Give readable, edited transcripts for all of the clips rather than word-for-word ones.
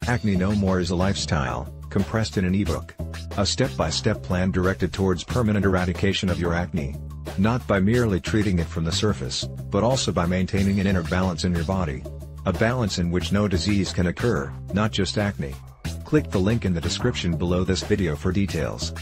Acne No More is a lifestyle, compressed in an ebook. A step-by-step plan directed towards permanent eradication of your acne. Not by merely treating it from the surface, but also by maintaining an inner balance in your body. A balance in which no disease can occur, not just acne. Click the link in the description below this video for details.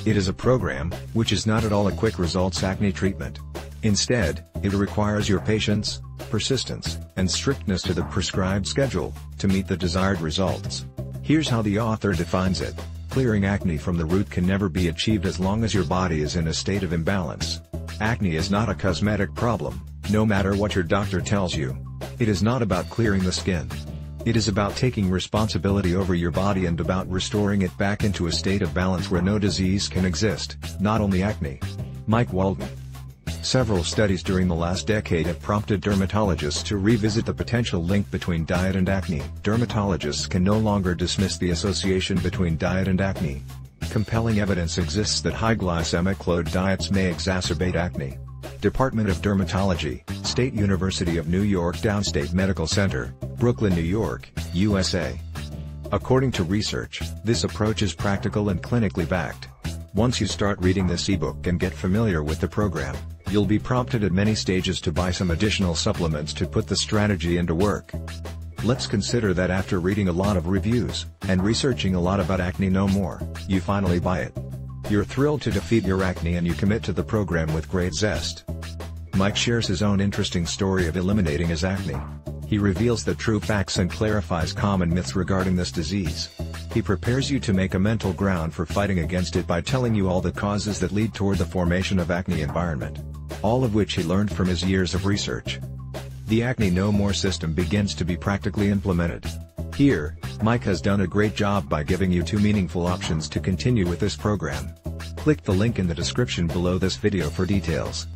It is a program, which is not at all a quick results acne treatment. Instead, it requires your patience, persistence, and strictness to the prescribed schedule, to meet the desired results. Here's how the author defines it. Clearing acne from the root can never be achieved as long as your body is in a state of imbalance. Acne is not a cosmetic problem, no matter what your doctor tells you. It is not about clearing the skin. It is about taking responsibility over your body and about restoring it back into a state of balance where no disease can exist, not only acne. Walden. Several studies during the last decade have prompted dermatologists to revisit the potential link between diet and acne. Dermatologists can no longer dismiss the association between diet and acne. Compelling evidence exists that high glycemic load diets may exacerbate acne. Department of Dermatology, State University of New York Downstate Medical Center, Brooklyn, New York, USA. According to research, this approach is practical and clinically backed. Once you start reading this ebook and get familiar with the program, you'll be prompted at many stages to buy some additional supplements to put the strategy into work. Let's consider that after reading a lot of reviews, and researching a lot about Acne No More, you finally buy it. You're thrilled to defeat your acne and you commit to the program with great zest. Mike shares his own interesting story of eliminating his acne. He reveals the true facts and clarifies common myths regarding this disease. He prepares you to make a mental ground for fighting against it by telling you all the causes that lead toward the formation of acne environment. All of which he learned from his years of research. The Acne No More system begins to be practically implemented. Here, Mike has done a great job by giving you two meaningful options to continue with this program. Click the link in the description below this video for details.